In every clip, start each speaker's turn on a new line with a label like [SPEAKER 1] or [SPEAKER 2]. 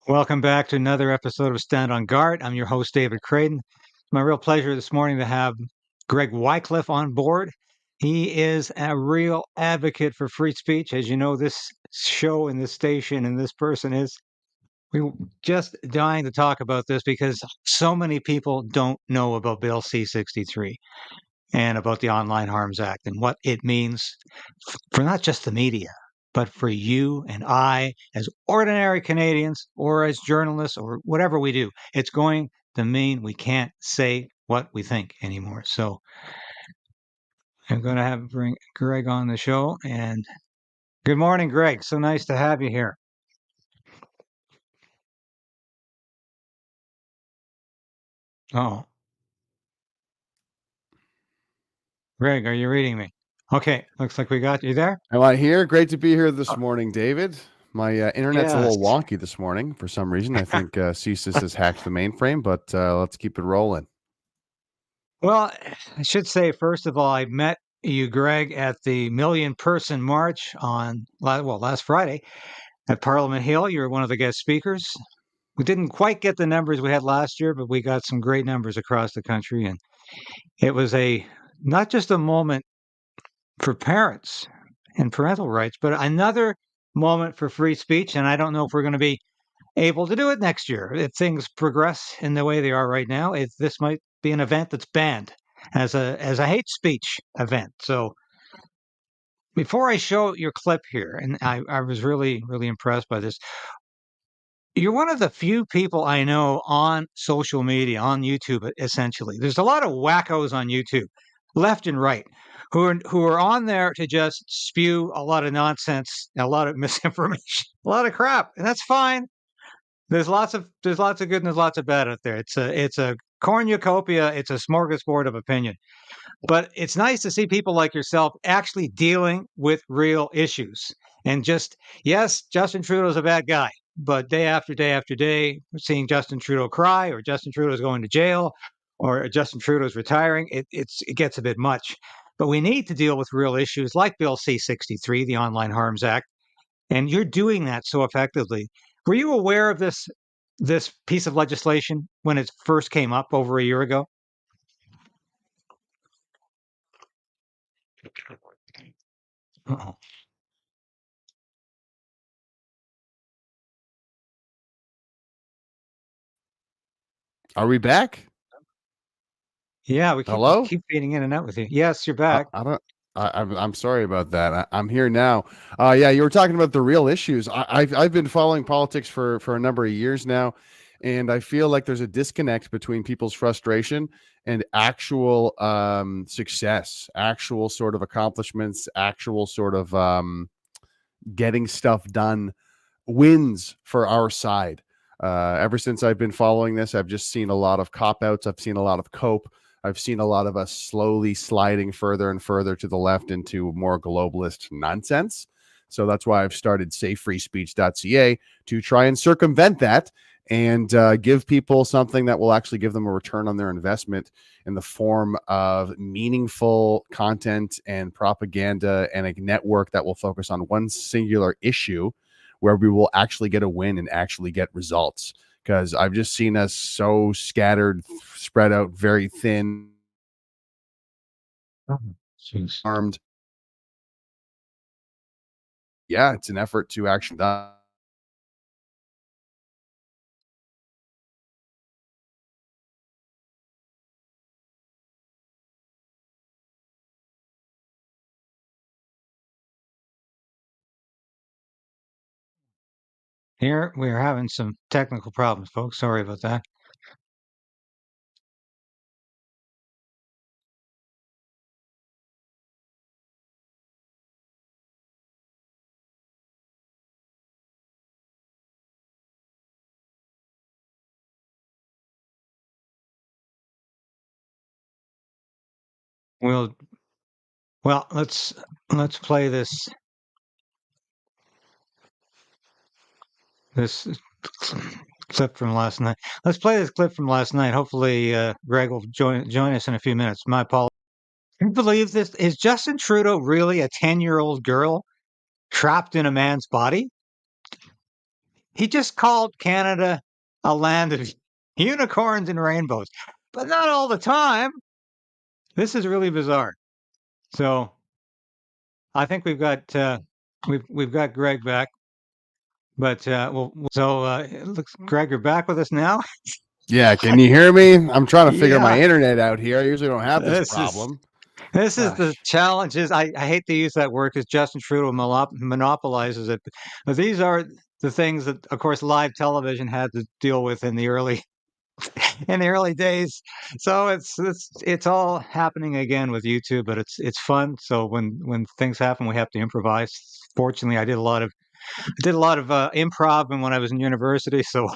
[SPEAKER 1] Welcome back to another episode of Stand on Guard. I'm your host, David Crayden. It's my real pleasure this morning to have Greg Wycliffe on board. He is a real advocate for free speech. As you know, this show and this station and this person is. We were just dying to talk about this because so many people don't know about Bill C63 and about the Online Harms Act and what it means for not just the media, but for you and I as ordinary Canadians or as journalists or whatever we do. It's going to mean we can't say what we think anymore. So I'm going to bring Greg on the show. And good morning, Greg. So nice to have you here. Oh, Greg, are you reading me? Okay, looks like we got you there.
[SPEAKER 2] Am I here? Great to be here this morning, David. My internet's a
[SPEAKER 1] Yes.
[SPEAKER 2] little wonky this morning for some reason. I think CSIS has hacked the mainframe, but let's keep it rolling.
[SPEAKER 1] Well, I should say, first of all, I met you, Greg, at the million-person march on, last Friday at Parliament Hill. You were one of the guest speakers. We didn't quite get the numbers we had last year, but we got some great numbers across the country. And it was not just a moment for parents and parental rights, but another moment for free speech. And I don't know if we're going to be able to do it next year. If things progress in the way they are right now, this might be an event that's banned as a hate speech event. So before I show your clip here, and I was really, really impressed by this, you're one of the few people I know on social media, on YouTube, essentially. There's a lot of wackos on YouTube, left and right, who are on there to just spew a lot of nonsense, a lot of misinformation, a lot of crap, and that's fine. There's lots of good and there's lots of bad out there. It's a cornucopia. It's a smorgasbord of opinion. But it's nice to see people like yourself actually dealing with real issues. And just, yes, Justin Trudeau's a bad guy, but day after day after day, we're seeing Justin Trudeau cry, or Justin Trudeau's going to jail, or Justin Trudeau's retiring. It gets a bit much. But we need to deal with real issues like Bill C63, the Online Harms Act, and you're doing that so effectively. Were you aware of this piece of legislation when it first came up over a year ago? Uh-oh.
[SPEAKER 2] Are we back?
[SPEAKER 1] Yeah, we
[SPEAKER 2] Hello?
[SPEAKER 1] keep fading in and out with you. Yes, you're
[SPEAKER 2] I,
[SPEAKER 1] back.
[SPEAKER 2] I don't. I'm sorry about that. I'm here now. Yeah, you were talking about the real issues. I've been following politics for a number of years now, and I feel like there's a disconnect between people's frustration and actual success, actual sort of accomplishments, actual sort of getting stuff done, wins for our side. Ever since I've been following this, I've just seen a lot of cop outs. I've seen a lot of cope. I've seen a lot of us slowly sliding further and further to the left into more globalist nonsense. So that's why I've started sayfreespeech.ca to try and circumvent that and give people something that will actually give them a return on their investment in the form of meaningful content and propaganda and a network that will focus on one singular issue where we will actually get a win and actually get results. Because I've just seen us so scattered, spread out, very thin,
[SPEAKER 1] Jeez.
[SPEAKER 2] armed. Yeah, it's an effort to actually done.
[SPEAKER 1] Here we're having some technical problems, folks. Sorry about that. We'll well, let's play this clip from last night. Let's play this clip from last night. Hopefully, Greg will join us in a few minutes. My apologies. Can you believe this? Is Justin Trudeau really a 10-year-old girl trapped in a man's body? he just called Canada a land of unicorns and rainbows, but not all the time. This is really bizarre. So I think we've got Greg back, but it looks Greg, you're back with us now.
[SPEAKER 2] Yeah, can you hear me? I'm trying to figure my
[SPEAKER 1] Yeah,
[SPEAKER 2] internet out here. I usually don't have this
[SPEAKER 1] this is
[SPEAKER 2] problem.
[SPEAKER 1] this is the
[SPEAKER 2] Gosh.
[SPEAKER 1] challenges. I hate to use that word because Justin Trudeau monopolizes it, but these are the things that, of course, live television had to deal with in the early in the early days. So it's all happening again with YouTube, but it's fun. So when things happen, we have to improvise. Fortunately, I did a lot of improv when I was in university, so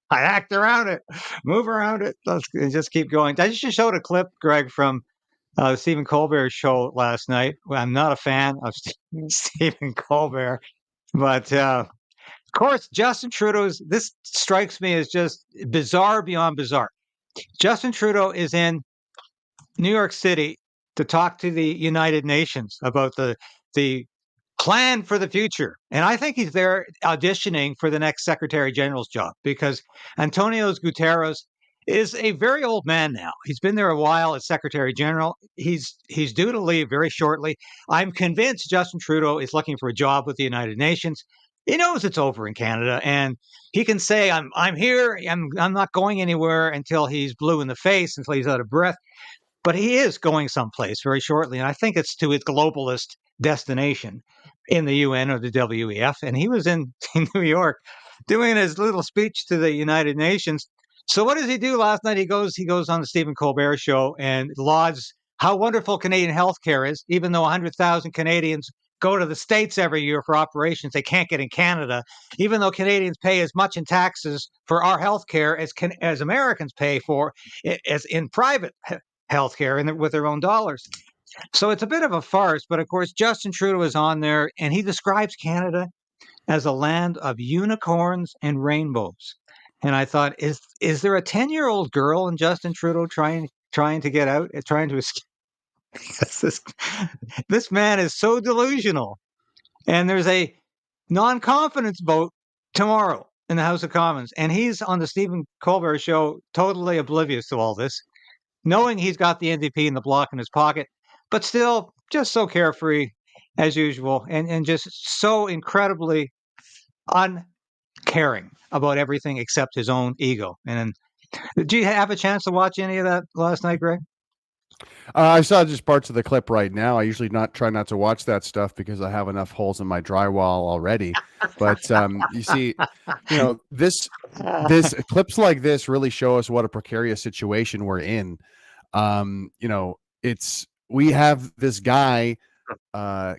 [SPEAKER 1] I act around it, move around it, and just keep going. I just showed a clip, Greg, from Stephen Colbert's show last night. Well, I'm not a fan of Stephen Colbert, but of course, Justin Trudeau's. This strikes me as just bizarre beyond bizarre. Justin Trudeau is in New York City to talk to the United Nations about the plan for the future. And I think he's there auditioning for the next Secretary General's job because Antonio Guterres is a very old man now. He's been there a while as Secretary General. He's due to leave very shortly. I'm convinced Justin Trudeau is looking for a job with the United Nations. He knows it's over in Canada, and he can say, I'm here. I'm not going anywhere until he's blue in the face, until he's out of breath. But he is going someplace very shortly, and I think it's to his globalist destination in the UN or the WEF. And he was in New York doing his little speech to the United Nations. So what does he do last night? He goes on the Stephen Colbert show and lauds how wonderful Canadian healthcare is, even though 100,000 Canadians go to the States every year for operations they can't get in Canada, even though Canadians pay as much in taxes for our healthcare as Americans pay for as in private healthcare with their own dollars. So it's a bit of a farce, but of course, Justin Trudeau is on there and he describes Canada as a land of unicorns and rainbows. And I thought, is there a 10-year-old girl in Justin Trudeau trying to get out, trying to escape? this, this man is so delusional. And there's a non-confidence vote tomorrow in the House of Commons. And he's on the Stephen Colbert show, totally oblivious to all this, knowing he's got the NDP and the Bloc in his pocket, but still just so carefree as usual, and just so incredibly uncaring about everything except his own ego. And did you have a chance to watch any of that last night, Greg?
[SPEAKER 2] I saw just parts of the clip right now. I usually try not to watch that stuff because I have enough holes in my drywall already. But you see, this clips like this really show us what a precarious situation we're in. It's we have this guy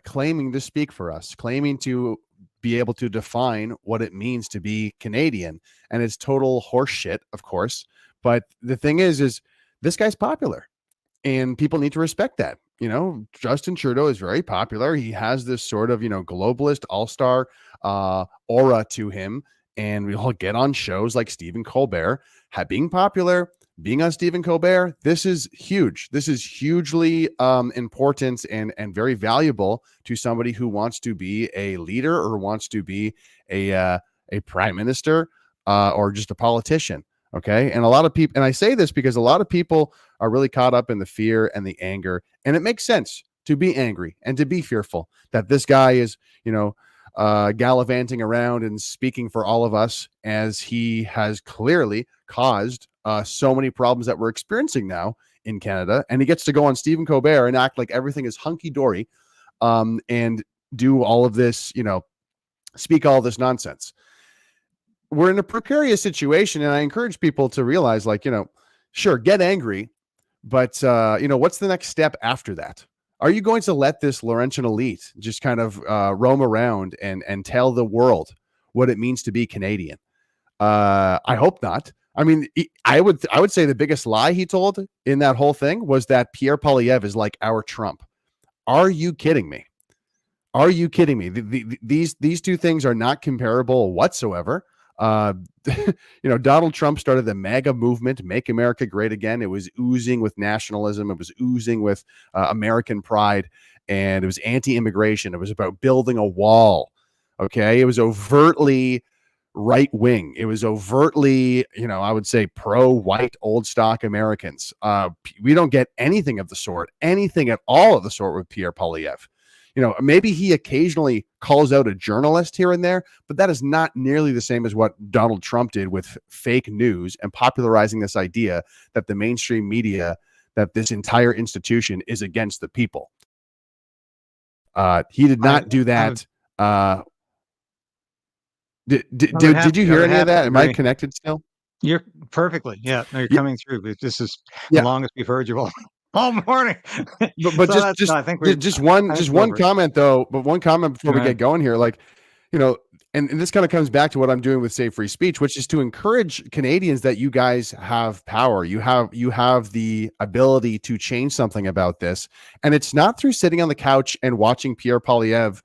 [SPEAKER 2] claiming to speak for us, claiming to be able to define what it means to be Canadian, and it's total horseshit, of course. But the thing is this guy's popular. And people need to respect that. Justin Trudeau is very popular. He has this sort of, globalist all-star aura to him. And we all get on shows like Stephen Colbert. Being popular, being on Stephen Colbert, this is huge. This is hugely important and very valuable to somebody who wants to be a leader or wants to be a prime minister or just a politician. Okay. And a lot of people, and I say this because a lot of people are really caught up in the fear and the anger. And it makes sense to be angry and to be fearful that this guy is, gallivanting around and speaking for all of us, as he has clearly caused so many problems that we're experiencing now in Canada. And he gets to go on Stephen Colbert and act like everything is hunky dory and do all of this, speak all this nonsense. We're in a precarious situation, and I encourage people to realize, sure, get angry, but what's the next step after that? Are you going to let this Laurentian elite just kind of roam around and tell the world what it means to be Canadian? I hope not. I mean, I would say the biggest lie he told in that whole thing was that Pierre Poilievre is like our Trump. Are you kidding me? Are you kidding me? These two things are not comparable whatsoever. Donald Trump started the MAGA movement, Make America Great Again. It was oozing with nationalism. It was oozing with American pride, and it was anti-immigration. It was about building a wall. Okay. It was overtly right wing. It was overtly, I would say pro-white old stock Americans. We don't get anything of the sort, anything at all of the sort with Pierre Poilievre. Maybe he occasionally calls out a journalist here and there, but that is not nearly the same as what Donald Trump did with fake news and popularizing this idea that the mainstream media, that this entire institution is against the people. He did not do that. Did you hear any of that? Am I connected still?
[SPEAKER 1] You're perfectly. Yeah, no, you're coming through. This is the longest we've heard you all morning.
[SPEAKER 2] But so just one comment though. But one comment before we get going here, and this kind of comes back to what I'm doing with Save Free Speech, which is to encourage Canadians that you guys have power. You have the ability to change something about this, and it's not through sitting on the couch and watching Pierre Poilievre,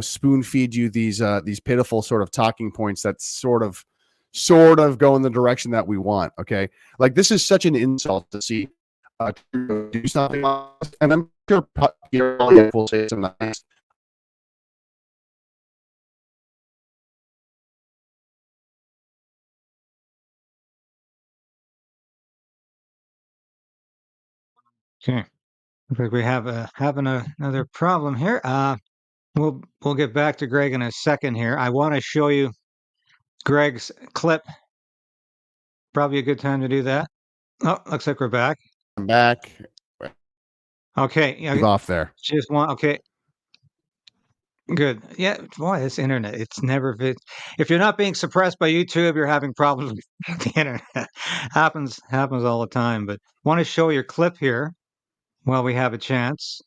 [SPEAKER 2] spoon feed you these pitiful sort of talking points that sort of go in the direction that we want. Okay, like this is such an insult to see do something, and I'm sure Pierre Poilievre will say some nice.
[SPEAKER 1] Okay, looks like we have another problem here. We'll get back to Greg in a second here. I want to show you Greg's clip. Probably a good time to do that. Oh, looks like we're back.
[SPEAKER 2] I'm back.
[SPEAKER 1] Okay,
[SPEAKER 2] yeah, off there.
[SPEAKER 1] Just one. Okay, good. Yeah, boy, this internet. It's never. If you're not being suppressed by YouTube, you're having problems with the internet. happens all the time. But want to show your clip here while we have a chance.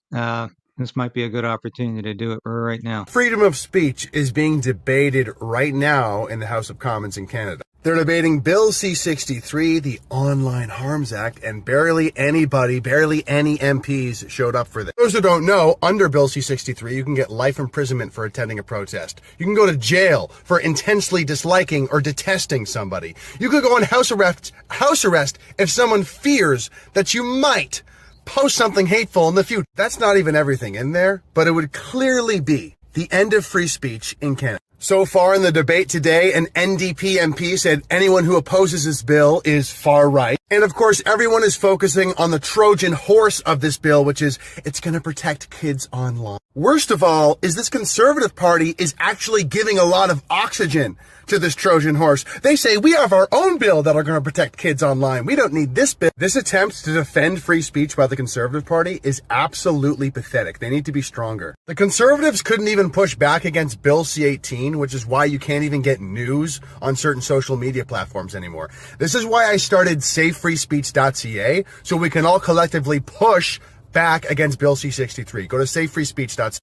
[SPEAKER 1] This might be a good opportunity to do it right now.
[SPEAKER 3] Freedom of speech is being debated right now in the House of Commons in Canada. They're debating Bill C63, the Online Harms Act, and barely any MPs showed up for this. Those who don't know, under Bill C63, you can get life imprisonment for attending a protest. You can go to jail for intensely disliking or detesting somebody. You could go on house arrest if someone fears that you might post something hateful in the future. That's not even everything in there, but it would clearly be the end of free speech in Canada. So far in the debate today, an NDP MP said anyone who opposes this bill is far right. And of course, everyone is focusing on the Trojan horse of this bill, which is it's going to protect kids online. Worst of all is this Conservative Party is actually giving a lot of oxygen to this Trojan horse. They say we have our own bill that are going to protect kids online. We don't need this bill. This attempt to defend free speech by the Conservative Party is absolutely pathetic. They need to be stronger. The Conservatives couldn't even push back against Bill C18, which is why you can't even get news on certain social media platforms anymore. This is why I started SaveFreeSpeech.ca, so we can all collectively push back against Bill C63. Go to SaveFreeSpeech.ca.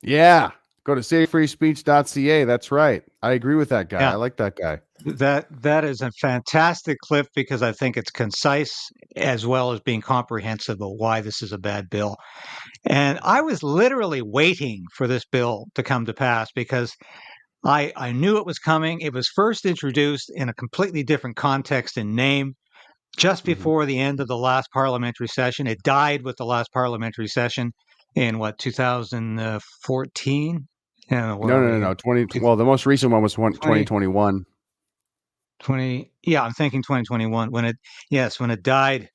[SPEAKER 2] Yeah. Go to SaveFreeSpeech.ca. That's right. I agree with that guy. Yeah. I like that guy.
[SPEAKER 1] That is a fantastic clip because I think it's concise as well as being comprehensive of why this is a bad bill. And I was literally waiting for this bill to come to pass because I knew it was coming. It was first introduced in a completely different context and name just before the end of the last parliamentary session. It died with the last parliamentary session in 2014?
[SPEAKER 2] No. 20. Well, the most recent one was 2021.
[SPEAKER 1] 20. Yeah, I'm thinking 2021 when it died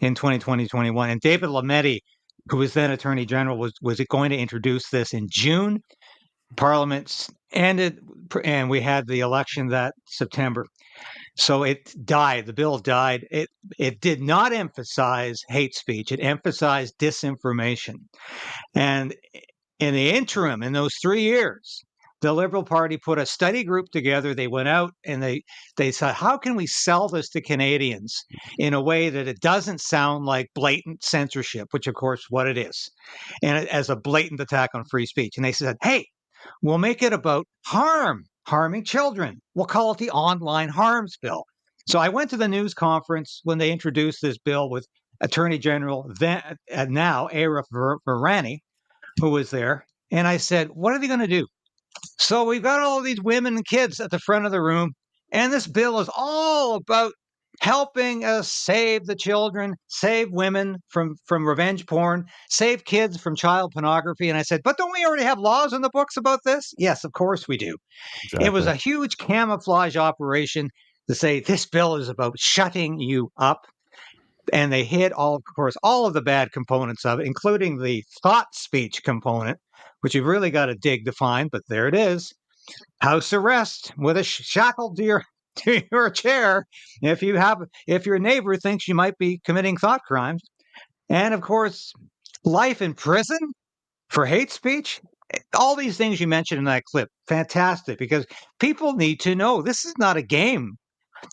[SPEAKER 1] in 2021. And David Lametti, who was then Attorney General, was it going to introduce this in June? Parliament ended, and we had the election that September. So it died. The bill died. It did not emphasize hate speech. It emphasized disinformation. And in the interim, in those 3 years, the Liberal Party put a study group together. They went out and they said, how can we sell this to Canadians in a way that it doesn't sound like blatant censorship, which of course what it is, and as a blatant attack on free speech. And they said, hey, we'll make it about harming children. We'll call it the Online Harms Bill. So I went to the news conference when they introduced this bill with Attorney General then now Arif Virani, who was there. And I said, what are they going to do? So we've got all these women and kids at the front of the room, and this bill is all about helping us save the children, save women from revenge porn, save kids from child pornography. And I said, but don't we already have laws in the books about this? Yes, of course we do. It was
[SPEAKER 2] Exactly.
[SPEAKER 1] a huge camouflage operation to say this bill is about shutting you up. And they hid all, of course, all of the bad components of it, including the thought speech component, which you've really got to dig to find. But there it is: house arrest with a shackled to your to your chair if your neighbor thinks you might be committing thought crimes, and of course, life in prison for hate speech. All these things you mentioned in that clip, fantastic, because people need to know this is not a game.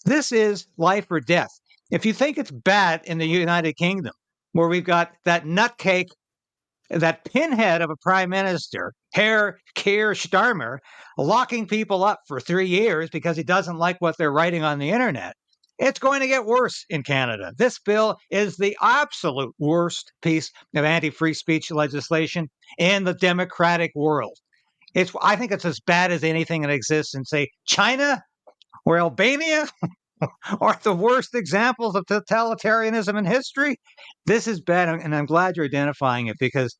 [SPEAKER 1] This is life or death. If you think it's bad in the United Kingdom, where we've got that nutcake, that pinhead of a prime minister, Herr Keir Starmer, locking people up for 3 years because he doesn't like what they're writing on the internet, it's going to get worse in Canada. This bill is the absolute worst piece of anti-free speech legislation in the democratic world. I think it's as bad as anything that exists in, say, China or Albania, are the worst examples of totalitarianism in history. This is bad, and I'm glad you're identifying it because,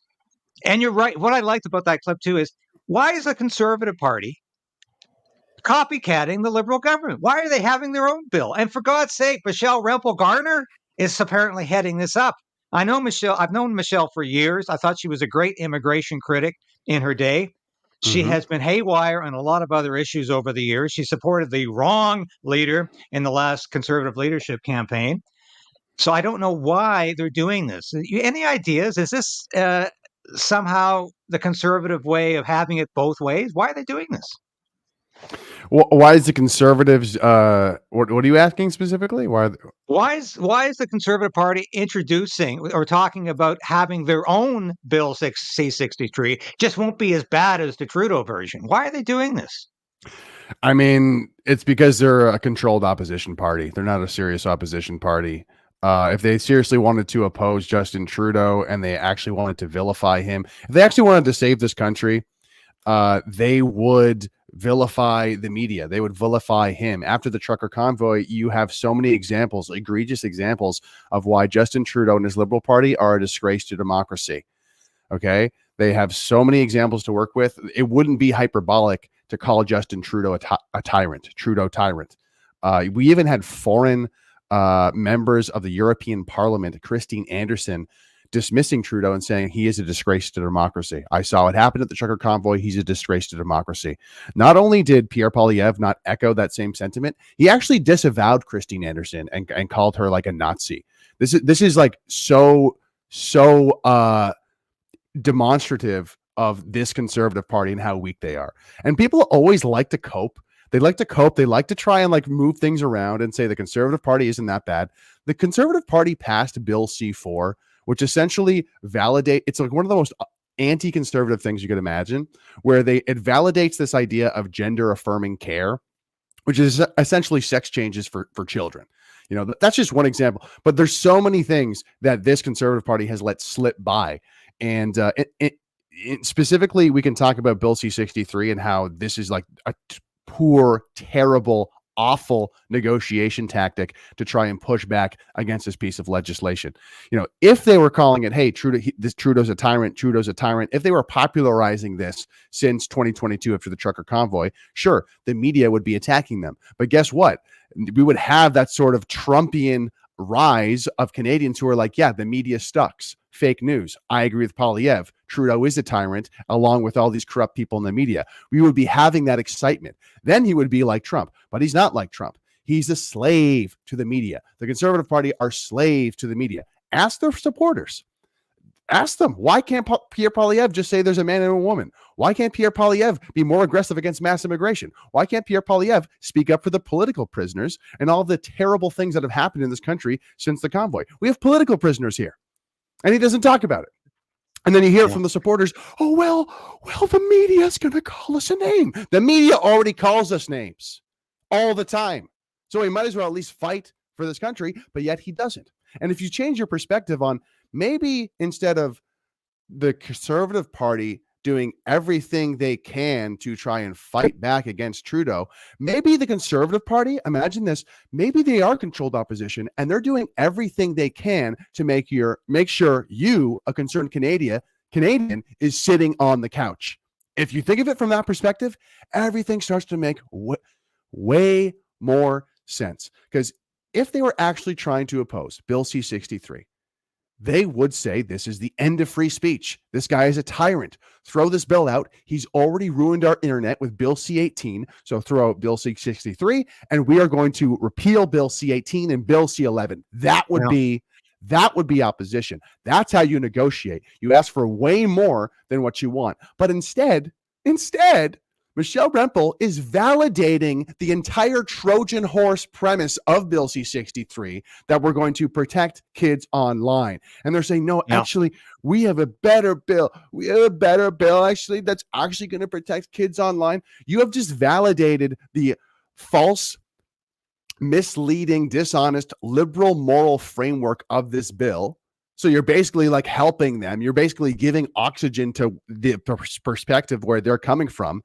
[SPEAKER 1] and you're right. What I liked about that clip too is, why is the Conservative Party copycatting the Liberal government? Why are they having their own bill? And for God's sake, Michelle Rempel Garner is apparently heading this up. I know Michelle. I've known Michelle for years. I thought she was a great immigration critic in her day. She
[SPEAKER 2] Mhm.
[SPEAKER 1] has been haywire on a lot of other issues over the years. She supported the wrong leader in the last Conservative leadership campaign. So I don't know why they're doing this. Any ideas? Is this somehow the Conservative way of having it both ways? Why are they doing this?
[SPEAKER 2] Why is the Conservatives? What are you asking specifically?
[SPEAKER 1] Why is the Conservative Party introducing or talking about having their own Bill C63? Just won't be as bad as the Trudeau version. Why are they doing this?
[SPEAKER 2] I mean, it's because they're a controlled opposition party. They're not a serious opposition party. If they seriously wanted to oppose Justin Trudeau and they actually wanted to vilify him, if they actually wanted to save this country, they would vilify the media. They would vilify him. After the trucker convoy, you have so many examples, egregious examples of why Justin Trudeau and his Liberal Party are a disgrace to democracy. Okay. They have so many examples to work with. It wouldn't be hyperbolic to call Justin Trudeau a tyrant, Trudeau tyrant. We even had foreign members of the European Parliament, Christine Anderson, dismissing Trudeau and saying he is a disgrace to democracy. I saw it happen at the trucker convoy. He's a disgrace to democracy. Not only did Pierre Poilievre not echo that same sentiment, he actually disavowed Christine Anderson and called her like a Nazi. This is like so demonstrative of this Conservative Party and how weak they are. And people always like to cope. They like to cope. They like to try and like move things around and say the Conservative Party isn't that bad. The Conservative Party passed Bill C4, which essentially it's like one of the most anti-conservative things you could imagine, where it validates this idea of gender affirming care, which is essentially sex changes for children. You know, that's just one example, but there's so many things that this Conservative Party has let slip by. And specifically, we can talk about Bill C63 and how this is like a poor, terrible, awful negotiation tactic to try and push back against this piece of legislation. You know, if they were calling it, hey, Trudeau's a tyrant, if they were popularizing this since 2022 after the trucker convoy, sure, the media would be attacking them. But guess what? We would have that sort of Trumpian rise of Canadians who are like, yeah, the media sucks. Fake news. I agree with Poilievre. Trudeau is a tyrant, along with all these corrupt people in the media. We would be having that excitement. Then he would be like Trump, but he's not like Trump. He's a slave to the media. The Conservative Party are slaves to the media. Ask their supporters. Ask them, why can't Pierre Poilievre just say there's a man and a woman? Why can't Pierre Poilievre be more aggressive against mass immigration? Why can't Pierre Poilievre speak up for the political prisoners and all the terrible things that have happened in this country since the convoy? We have political prisoners here, and he doesn't talk about it. And then you hear it from the supporters, oh, well, the media is going to call us a name. The media already calls us names all the time. So he might as well at least fight for this country, but yet he doesn't. And if you change your perspective on maybe instead of the Conservative Party doing everything they can to try and fight back against Trudeau. Maybe the Conservative Party, imagine this, maybe they are controlled opposition and they're doing everything they can to make sure you, a concerned Canadian, is sitting on the couch. If you think of it from that perspective, everything starts to make way more sense. Because if they were actually trying to oppose Bill C63, they would say this is the end of free speech. This guy is a tyrant. Throw this bill out. He's already ruined our internet with Bill C18. So throw out Bill C63, and we are going to repeal Bill C18 and Bill C11. That would be opposition. That's how you negotiate. You ask for way more than what you want. But instead, Michelle Rempel is validating the entire Trojan horse premise of Bill C63 that we're going to protect kids online. And they're saying, no, actually, we have a better bill. We have a better bill, actually, that's actually going to protect kids online. You have just validated the false, misleading, dishonest, liberal moral framework of this bill. So you're basically like helping them. You're basically giving oxygen to the perspective where they're coming from.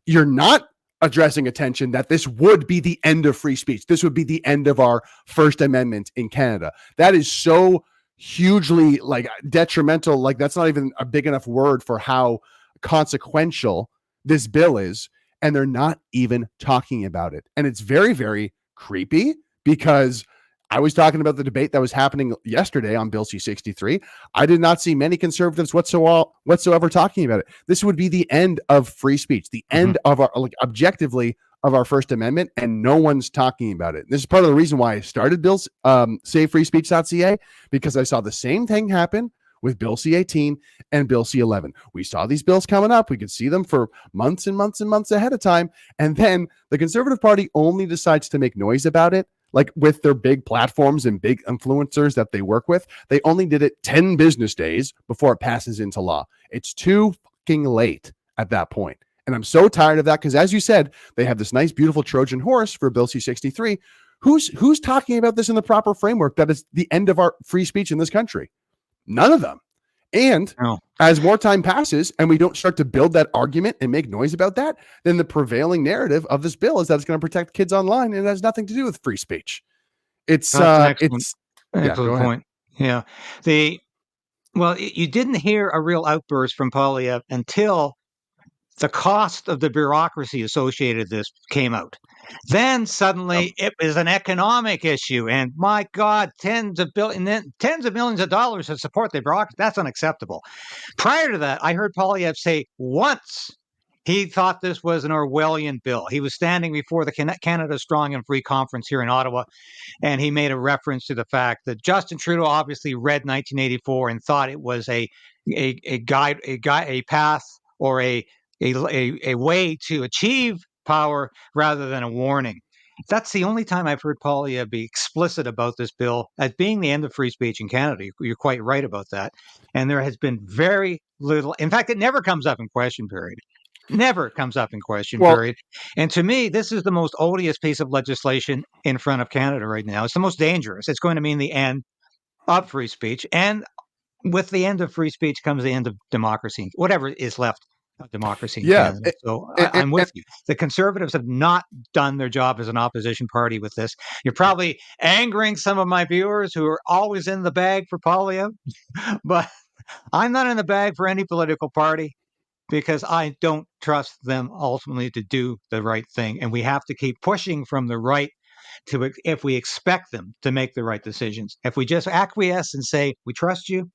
[SPEAKER 2] You're not addressing attention that this would be the end of free speech. This would be the end of our First Amendment in Canada. That is so hugely like detrimental. Like that's not even a big enough word for how consequential this bill is. And they're not even talking about it. And it's very, very creepy because I was talking about the debate that was happening yesterday on Bill C63. I did not see many conservatives whatsoever talking about it. This would be the end of free speech, the end of our, like, objectively, of our First Amendment, and no one's talking about it. This is part of the reason why I started Bill's SaveFreeSpeech.ca, because I saw the same thing happen with Bill C18 and Bill C11. We saw these bills coming up. We could see them for months and months and months ahead of time. And then the Conservative Party only decides to make noise about it, like with their big platforms and big influencers that they work with. They only did it 10 business days before it passes into law. It's too fucking late at that point. And I'm so tired of that because, as you said, they have this nice, beautiful Trojan horse for Bill C63. Who's talking about this in the proper framework that is the end of our free speech in this country? None of them. And as more time passes and we don't start to build that argument and make noise about that, then the prevailing narrative of this bill is that it's going to protect kids online, and it has nothing to do with free speech. It's excellent
[SPEAKER 1] point. Yeah. You didn't hear a real outburst from Poilievre until the cost of the bureaucracy associated with this came out. Then suddenly it was an economic issue, and my God, tens of millions of dollars to support the bureaucracy. That's unacceptable. Prior to that, I heard Poilievre say once he thought this was an Orwellian bill. He was standing before the Canada Strong and Free conference here in Ottawa, and he made a reference to the fact that Justin Trudeau obviously read 1984 and thought it was a path, or a way to achieve power rather than a warning. That's the only time I've heard Poilievre be explicit about this bill as being the end of free speech in Canada. You're quite right about that. And there has been very little. In fact, it never comes up in question period. Never comes up in question period. And to me, this is the most odious piece of legislation in front of Canada right now. It's the most dangerous. It's going to mean the end of free speech. And with the end of free speech comes the end of democracy, whatever is left of democracy in Canada. So I'm with you. The Conservatives have not done their job as an opposition party with this. You're probably angering some of my viewers who are always in the bag for Poilievre, but I'm not in the bag for any political party because I don't trust them ultimately to do the right thing. And we have to keep pushing from the right if we expect them to make the right decisions. If we just acquiesce and say, we trust you,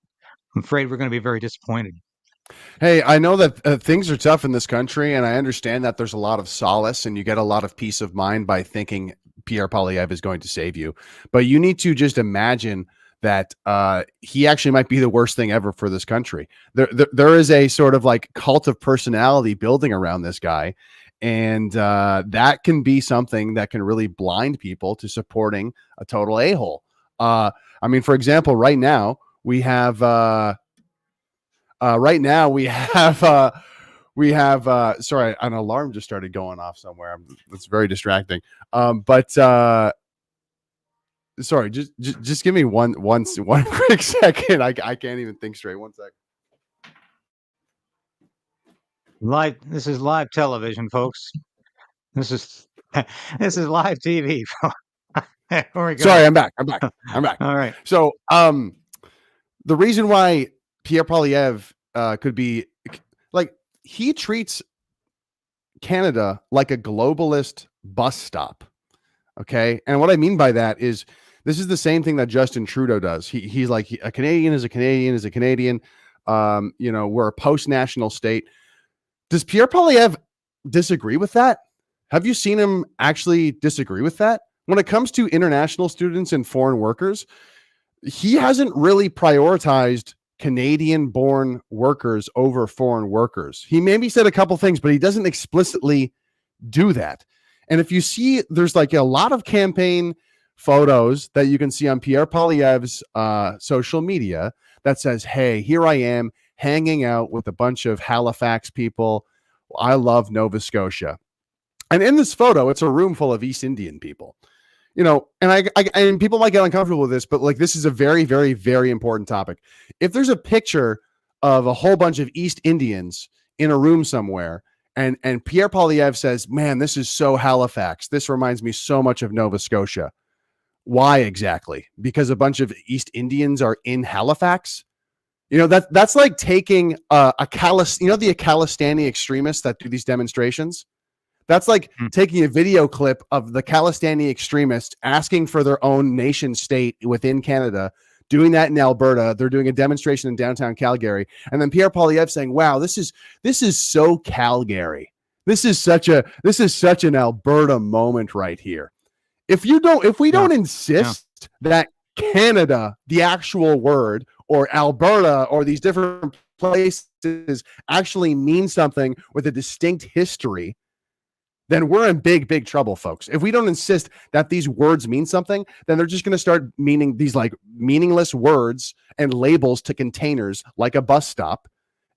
[SPEAKER 1] I'm afraid we're going to be very disappointed.
[SPEAKER 2] Hey, I know that things are tough in this country, and I understand that there's a lot of solace and you get a lot of peace of mind by thinking Pierre Poilievre is going to save you. But you need to just imagine that he actually might be the worst thing ever for this country. There is a sort of like cult of personality building around this guy, and that can be something that can really blind people to supporting a total a-hole. I mean, for example, right now we have sorry, an alarm just started going off somewhere. It's very distracting. Sorry, just give me one quick second. I can't even think straight. 1 sec.
[SPEAKER 1] Live. This is live television, folks. This is this is live TV. There we go.
[SPEAKER 2] Sorry, I'm back. I'm back.
[SPEAKER 1] All right.
[SPEAKER 2] So, the reason why Pierre Poilievre could be like, he treats Canada like a globalist bus stop. Okay. And what I mean by that is, this is the same thing that Justin Trudeau does. He's like, a Canadian is a Canadian is a Canadian. We're a post-national state. Does Pierre Poilievre disagree with that? Have you seen him actually disagree with that? When it comes to international students and foreign workers, he hasn't really prioritized Canadian-born workers over foreign workers. He maybe said a couple things, but he doesn't explicitly do that. And if you see, there's like a lot of campaign photos that you can see on Pierre Poilievre's social media that says, hey, here I am hanging out with a bunch of Halifax people. I love Nova Scotia. And in this photo, it's a room full of East Indian people. And people might get uncomfortable with this, but like, this is a very, very, very important topic. If there's a picture of a whole bunch of East Indians in a room somewhere, and Pierre Poilievre says, man, this is so Halifax. This reminds me so much of Nova Scotia. Why exactly? Because a bunch of East Indians are in Halifax? That's like taking the Khalistani extremists that do these demonstrations. That's like taking a video clip of the Khalistani extremists asking for their own nation state within Canada, doing that in Alberta. They're doing a demonstration in downtown Calgary. And then Pierre Poilievre saying, wow, this is so Calgary. This is such an Alberta moment right here. If we don't insist that Canada, the actual word, or Alberta, or these different places actually mean something with a distinct history, then we're in big, big trouble, folks. If we don't insist that these words mean something, then they're just going to start meaning these like meaningless words and labels to containers like a bus stop.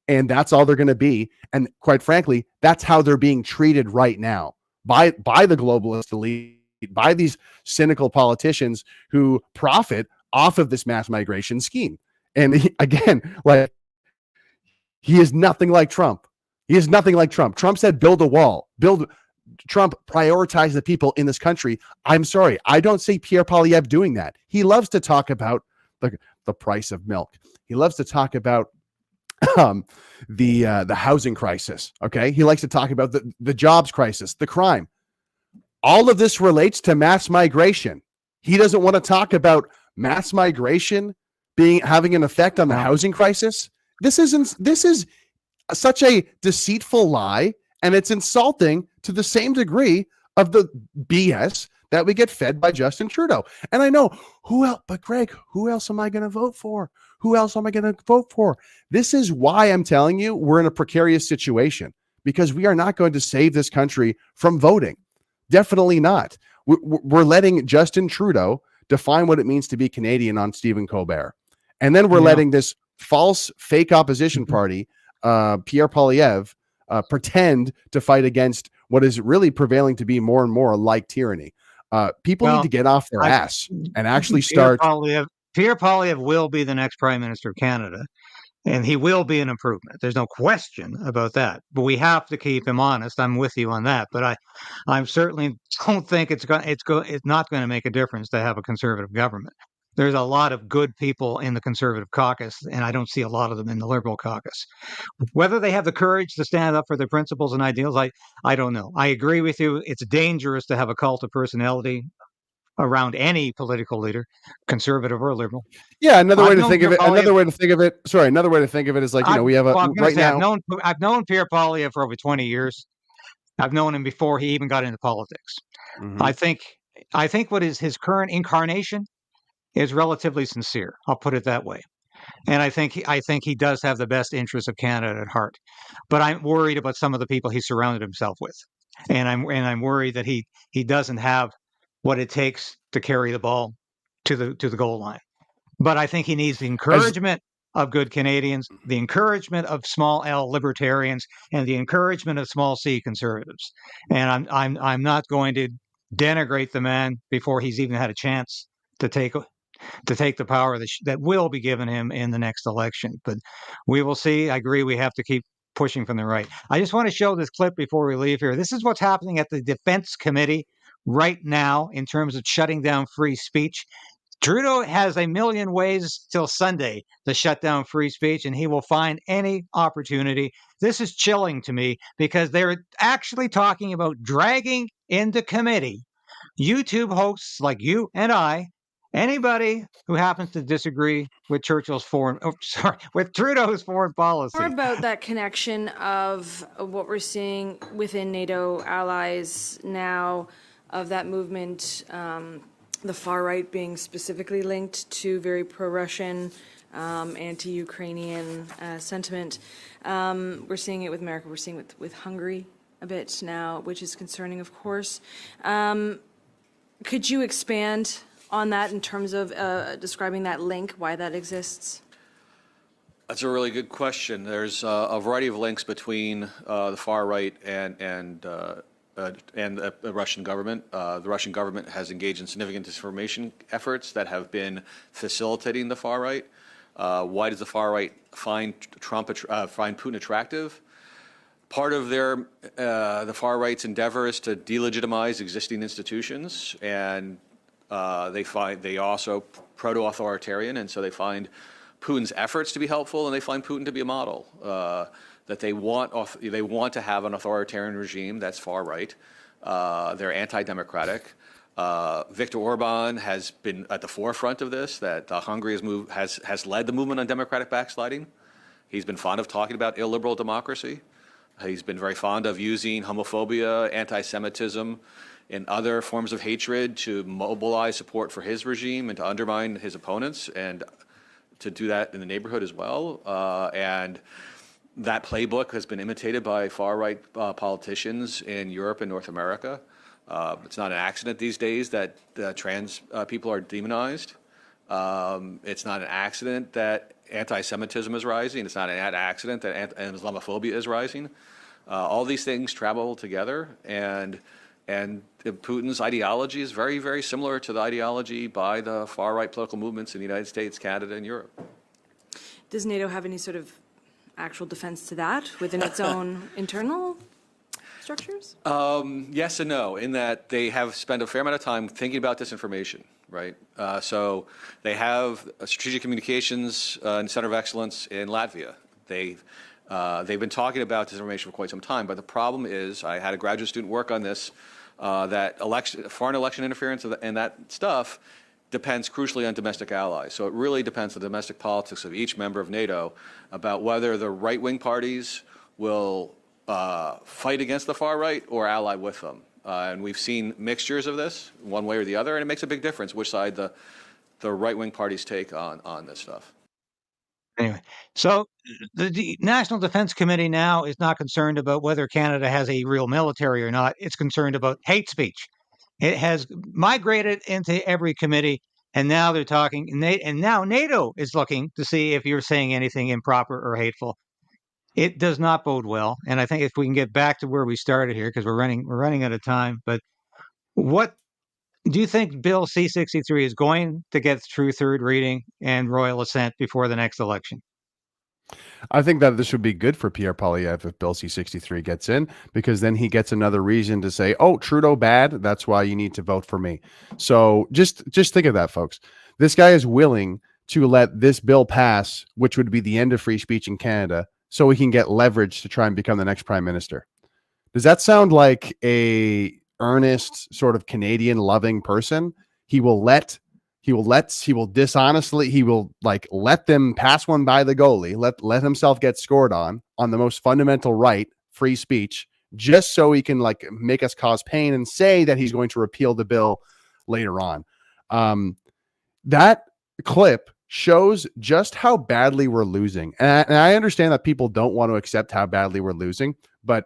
[SPEAKER 2] And that's all they're going to be. And quite frankly, that's how they're being treated right now by the globalist elite, by these cynical politicians who profit off of this mass migration scheme. And he is nothing like Trump. He is nothing like Trump. Trump said, build a wall, Trump prioritized the people in this country. I'm sorry, I don't see Pierre Poilievre doing that. He loves to talk about the price of milk. He loves to talk about the housing crisis. Okay, he likes to talk about the jobs crisis, the crime. All of this relates to mass migration. He doesn't want to talk about mass migration having an effect on the housing crisis. This is such a deceitful lie. And it's insulting to the same degree of the BS that we get fed by Justin Trudeau. And I know but Greg, who else am I going to vote for? Who else am I going to vote for? This is why I'm telling you we're in a precarious situation, because we are not going to save this country from voting. Definitely not. We're letting Justin Trudeau define what it means to be Canadian on Stephen Colbert. And then we're letting this false fake opposition party, Pierre Poilievre, pretend to fight against what is really prevailing to be more and more like tyranny. People need to get off their ass and actually start.
[SPEAKER 1] Pierre Poilievre will be the next Prime Minister of Canada, and he will be an improvement. There's no question about that. But we have to keep him honest. I'm with you on that. But I certainly don't think it's not going to make a difference to have a Conservative government. There's a lot of good people in the Conservative caucus, and I don't see a lot of them in the Liberal caucus. Whether they have the courage to stand up for their principles and ideals, I don't know. I agree with you. It's dangerous to have a cult of personality around any political leader, Conservative or Liberal.
[SPEAKER 2] Yeah, another way to think of it is like, we have
[SPEAKER 1] I've known Pierre Poilievre for over 20 years. I've known him before he even got into politics. Mm-hmm. I think what is his current incarnation is relatively sincere. I'll put it that way. And I think he does have the best interests of Canada at heart. But I'm worried about some of the people he surrounded himself with. And I'm worried that he doesn't have what it takes to carry the ball to the goal line. But I think he needs the encouragement of good Canadians, the encouragement of small L libertarians, and the encouragement of small C conservatives. And I'm not going to denigrate the man before he's even had a chance to take the power that will be given him in the next election. But we will see. I agree we have to keep pushing from the right. I just want to show this clip before we leave here. This is what's happening at the Defense Committee right now in terms of shutting down free speech. Trudeau has a million ways till Sunday to shut down free speech, and he will find any opportunity. This is chilling to me because they're actually talking about dragging into committee YouTube hosts like you and I, anybody who happens to disagree with with Trudeau's foreign policy.
[SPEAKER 4] More about that connection of what we're seeing within NATO allies now, of that movement, the far right being specifically linked to very pro-Russian, anti-Ukrainian sentiment. We're seeing it with America. We're seeing it with Hungary a bit now, which is concerning, of course. Could you expand on that in terms of describing that link, why that exists?
[SPEAKER 5] That's a really good question. There's a variety of links between the far right and the Russian government. The Russian government has engaged in significant disinformation efforts that have been facilitating the far right. Why does the far right find Putin attractive? Part of the far right's endeavor is to delegitimize existing institutions, and they also proto-authoritarian, and so they find Putin's efforts to be helpful, and they find Putin to be a model. That they want to have an authoritarian regime that's far right. They're anti-democratic. Viktor Orban has been at the forefront of this. That Hungary has led the movement on democratic backsliding. He's been fond of talking about illiberal democracy. He's been very fond of using homophobia, anti-Semitism, and other forms of hatred to mobilize support for his regime and to undermine his opponents, and to do that in the neighborhood as well. And that playbook has been imitated by far-right politicians in Europe and North America. It's not an accident these days that trans people are demonized. It's not an accident that anti-Semitism is rising. It's not an accident that Islamophobia is rising. All these things travel together, and Putin's ideology is very, very similar to the ideology by the far-right political movements in the United States, Canada, and Europe.
[SPEAKER 4] Does NATO have any sort of actual defense to that within its own internal structures?
[SPEAKER 5] Yes and no, in that they have spent a fair amount of time thinking about disinformation, right? So they have a strategic communications center of excellence in Latvia. They've been talking about disinformation for quite some time, but the problem is, I had a graduate student work on this, that foreign election interference and that stuff depends crucially on domestic allies. So it really depends on the domestic politics of each member of NATO about whether the right-wing parties will fight against the far right or ally with them. And we've seen mixtures of this, one way or the other, and it makes a big difference which side the right-wing parties take on this stuff.
[SPEAKER 1] Anyway, so the National Defense Committee now is not concerned about whether Canada has a real military or not. It's concerned about hate speech. It has migrated into every committee, and now they're talking, and now NATO is looking to see if you're saying anything improper or hateful. It does not bode well, and I think if we can get back to where we started here, because we're running out of time. But what do you think Bill C63 is going to get through third reading and royal assent before the next election?
[SPEAKER 2] I think that this would be good for Pierre Poilievre if Bill C63 gets in, because then he gets another reason to say, oh, Trudeau bad, that's why you need to vote for me. So just think of that, folks. This guy is willing to let this bill pass, which would be the end of free speech in Canada, so he can get leverage to try and become the next prime minister. Does that sound like a earnest sort of Canadian loving person? He will dishonestly, let them pass one by the goalie, let himself get scored on the most fundamental right, free speech, just so he can make us cause pain and say that he's going to repeal the bill later on. That clip shows just how badly we're losing. And I understand that people don't want to accept how badly we're losing, but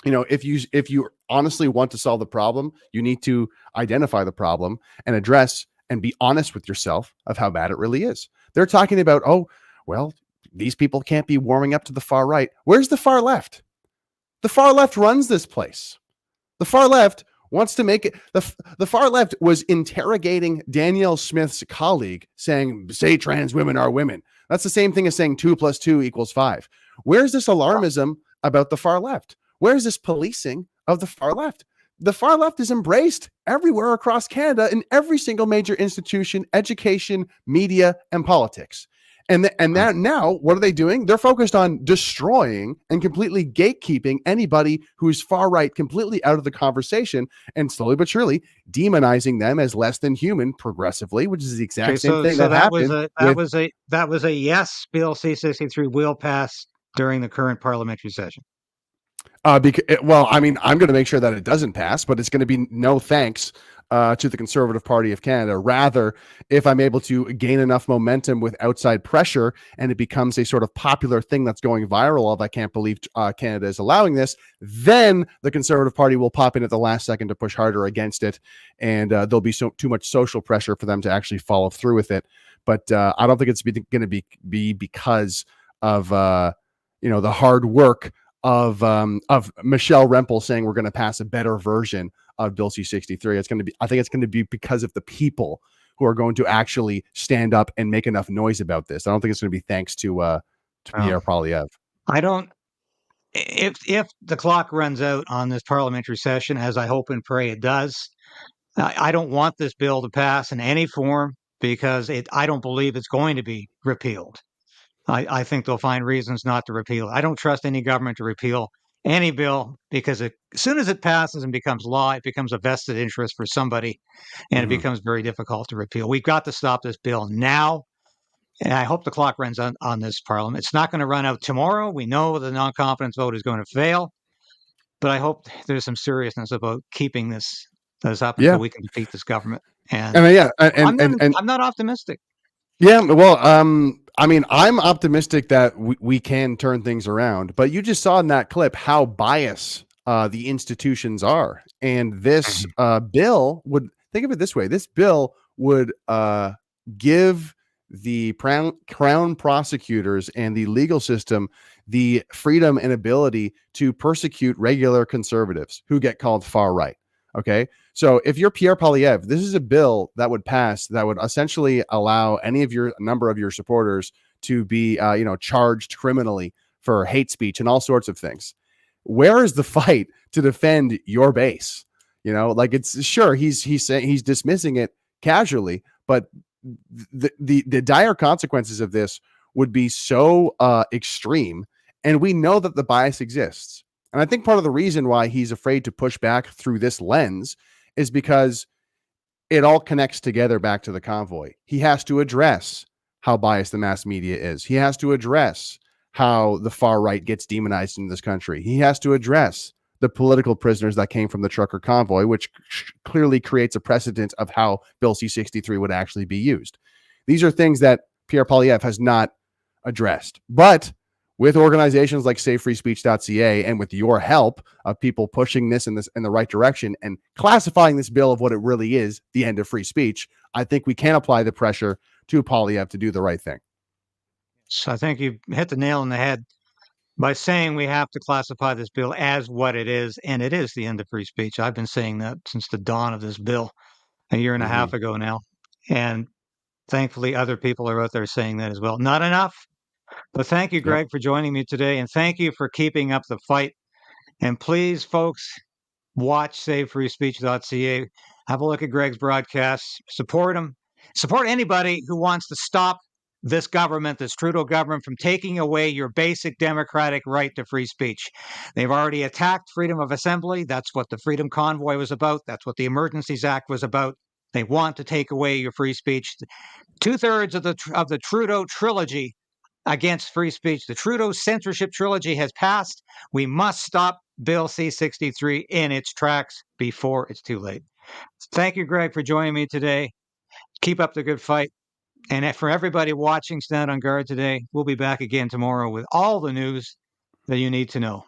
[SPEAKER 2] if you honestly want to solve the problem, you need to identify the problem and address and be honest with yourself of how bad it really is. They're talking about, oh, well, these people can't be warming up to the far right. Where's the far left? The far left runs this place. The far left wants to make it. The far left was interrogating Danielle Smith's colleague saying, say trans women are women. That's the same thing as saying 2 + 2 = 5. Where's this alarmism about the far left? Where's this policing of the far left? The far left is embraced everywhere across Canada in every single major institution, education, media, and politics. And that now, what are they doing? They're focused on destroying and completely gatekeeping anybody who is far right, completely out of the conversation, and slowly but surely demonizing them as less than human progressively, which is the exact same thing that happened.
[SPEAKER 1] That was a yes. Bill C63 will pass during the current parliamentary session.
[SPEAKER 2] Well, I mean, I'm going to make sure that it doesn't pass, but it's going to be no thanks to the Conservative Party of Canada. Rather, if I'm able to gain enough momentum with outside pressure and it becomes a sort of popular thing that's going viral of I can't believe Canada is allowing this, then the Conservative Party will pop in at the last second to push harder against it, and there'll be too much social pressure for them to actually follow through with it. But I don't think it's going to be because of the hard work of Michelle Rempel saying we're going to pass a better version of Bill C63. I think it's going to be because of the people who are going to actually stand up and make enough noise about this. I don't think it's going to be thanks to Pierre Poilievre.
[SPEAKER 1] I don't. If the clock runs out on this parliamentary session, as I hope and pray it does, I don't want this bill to pass in any form because I don't believe it's going to be repealed. I think they'll find reasons not to repeal it. I don't trust any government to repeal any bill because as soon as it passes and becomes law, it becomes a vested interest for somebody, and it becomes very difficult to repeal. We've got to stop this bill now, and I hope the clock runs on this parliament. It's not going to run out tomorrow. We know the non-confidence vote is going to fail, but I hope there's some seriousness about keeping this up until we can defeat this government. And I'm not optimistic.
[SPEAKER 2] Yeah, well, I mean, I'm optimistic that we can turn things around, but you just saw in that clip how biased the institutions are. And this bill would, think of it this way, this bill would give the crown prosecutors and the legal system the freedom and ability to persecute regular conservatives who get called far right. Okay. So if you're Pierre Poilievre, this is a bill that would pass that would essentially allow number of your supporters to be, charged criminally for hate speech and all sorts of things. Where is the fight to defend your base? It's sure he's dismissing it casually, but the dire consequences of this would be so extreme, and we know that the bias exists. And I think part of the reason why he's afraid to push back through this lens is because it all connects together back to the convoy. He has to address how biased the mass media is. He has to address how the far right gets demonized in this country. He has to address the political prisoners that came from the trucker convoy, which clearly creates a precedent of how Bill C63 would actually be used. These are things that Pierre Poilievre has not addressed. But with organizations like SaveFreeSpeech.ca and with your help of people pushing this in the right direction and classifying this bill of what it really is, the end of free speech, I think we can apply the pressure to Poilievre to do the right thing.
[SPEAKER 1] So I think you hit the nail on the head by saying we have to classify this bill as what it is, and it is the end of free speech. I've been saying that since the dawn of this bill a year and a half ago now, and thankfully other people are out there saying that as well. Not enough. But thank you, Greg, for joining me today, and thank you for keeping up the fight. And please, folks, watch SaveFreeSpeech.ca. Have a look at Greg's broadcasts. Support him. Support anybody who wants to stop this government, this Trudeau government, from taking away your basic democratic right to free speech. They've already attacked freedom of assembly. That's what the Freedom Convoy was about. That's what the Emergencies Act was about. They want to take away your free speech. 2/3 of the Trudeau trilogy against free speech. The Trudeau censorship trilogy has passed. We must stop Bill C63 in its tracks before it's too late. Thank you, Greg, for joining me today. Keep up the good fight. And for everybody watching Stand on Guard today, we'll be back again tomorrow with all the news that you need to know.